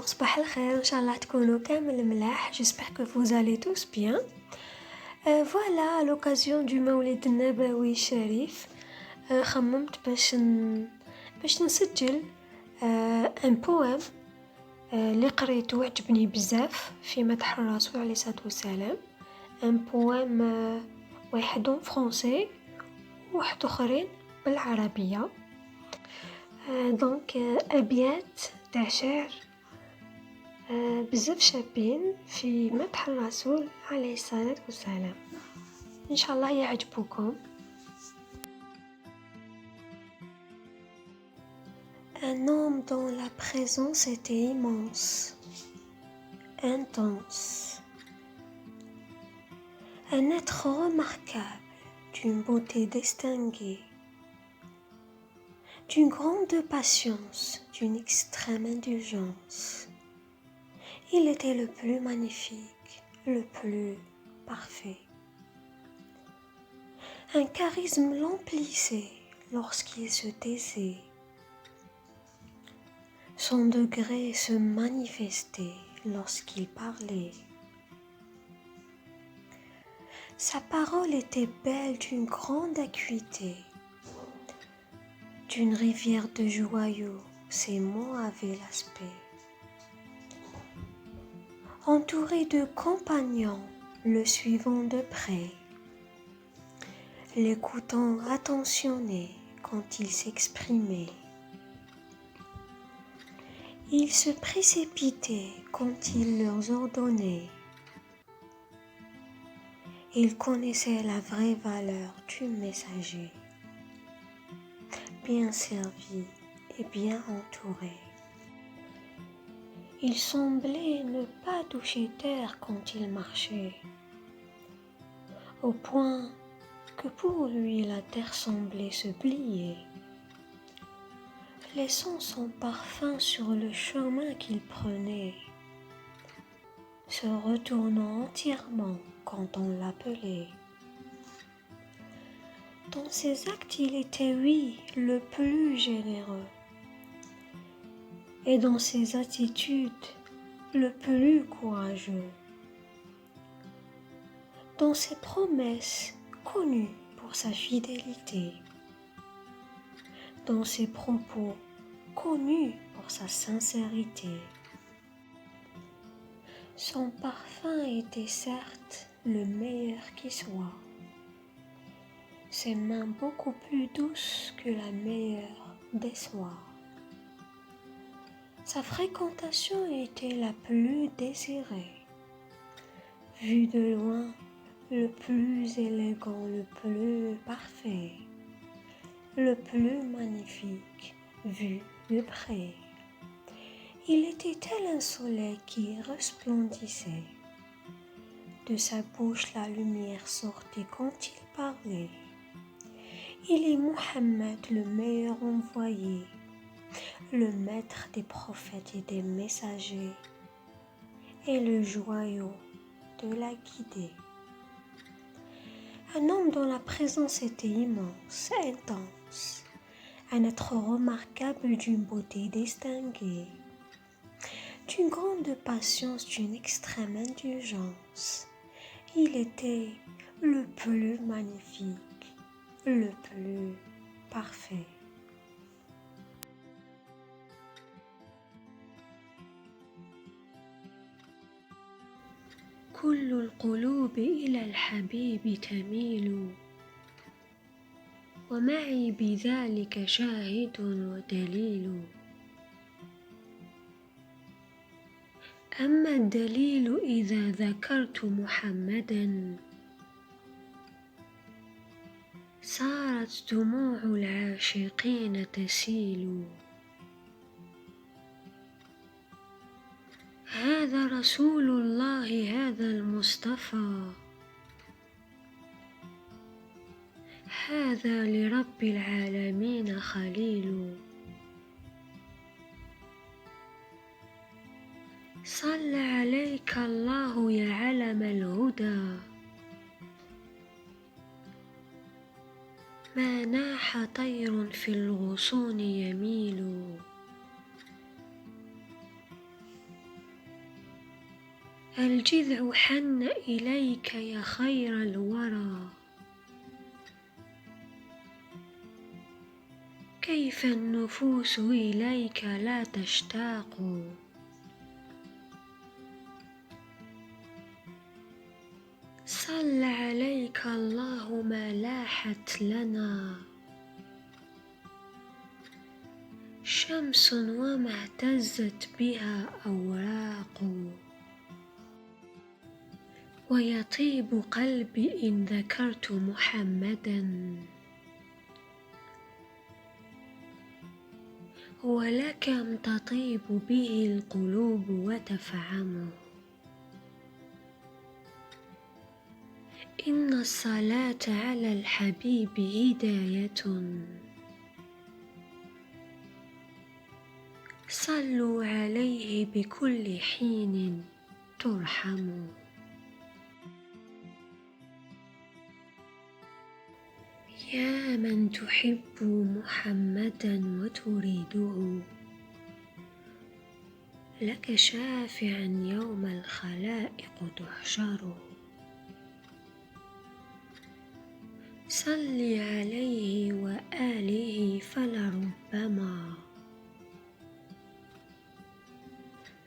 صباح الخير، إن شاء الله تكونوا كامل ملاح. J'espère que vous allez tous bien. Voilà, à l'occasion du مولد النبوي الشريف خممت باش نسجل ان بوام اللي قريته وعجبني بزاف في مدح الرسول عليه الصلاة والسلام. ان بوام واحد فرونسي وواحد اخرين بالعربية. دونك ابيات تاع شعر بزاف شابين في مدح الرسول عليه الصلاة والسلام، إن شاء الله يعجبوكم. Un homme dont la présence était immense, intense. Un être remarquable, d'une beauté distinguée, d'une grande patience, d'une extrême indulgence. Il était le plus magnifique, le plus parfait. Un charisme l'emplissait lorsqu'il se taisait. Son degré se manifestait lorsqu'il parlait. Sa parole était belle d'une grande acuité. D'une rivière de joyaux, ses mots avaient l'aspect. Entouré de compagnons, le suivant de près, l'écoutant attentionné quand il s'exprimait. Il se précipitait quand il leur ordonnait. Il connaissait la vraie valeur du messager, bien servi et bien entouré. Il semblait ne pas toucher terre quand il marchait, au point que pour lui la terre semblait se plier, laissant son parfum sur le chemin qu'il prenait, se retournant entièrement quand on l'appelait. Dans ses actes, il était, oui, le plus généreux, et dans ses attitudes, le plus courageux. Dans ses promesses, connu pour sa fidélité. Dans ses propos, connu pour sa sincérité. Son parfum était certes le meilleur qui soit. Ses mains beaucoup plus douces que la meilleure des soies. Sa fréquentation était la plus désirée. Vu de loin, le plus élégant, le plus parfait, le plus magnifique, vu de près. Il était tel un soleil qui resplendissait. De sa bouche la lumière sortait quand il parlait. Il est Mohammed, le meilleur envoyé, le maître des prophètes et des messagers, et le joyau de la guidée. Un homme dont la présence était immense, intense, un être remarquable d'une beauté distinguée, d'une grande patience, d'une extrême indulgence. Il était le plus magnifique, le plus parfait. كل القلوب إلى الحبيب تميل ومعي بذلك شاهد ودليل. أما الدليل إذا ذكرت محمدا صارت دموع العاشقين تسيل. هذا رسول الله هذا المصطفى هذا لرب العالمين خليل. صلى عليك الله يا علم الهدى ما ناح طير في الغصون يميل. الجذع حن إليك يا خير الورى، كيف النفوس إليك لا تشتاق؟ صل عليك الله ما لاحت لنا شمس وما اهتزت بها أوراق، ويطيب قلبي إن ذكرت محمدا، ولكم تطيب به القلوب وتفعم. إن الصلاة على الحبيب هداية، صلوا عليه بكل حين ترحموا. يا من تحب محمدا وتريده، لك شافعا يوم الخلائق تحشر. صل عليه وآله فلربما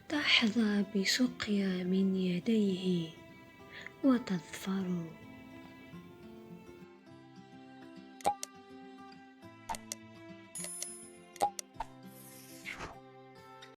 تحظى بسقيا من يديه وتظفر.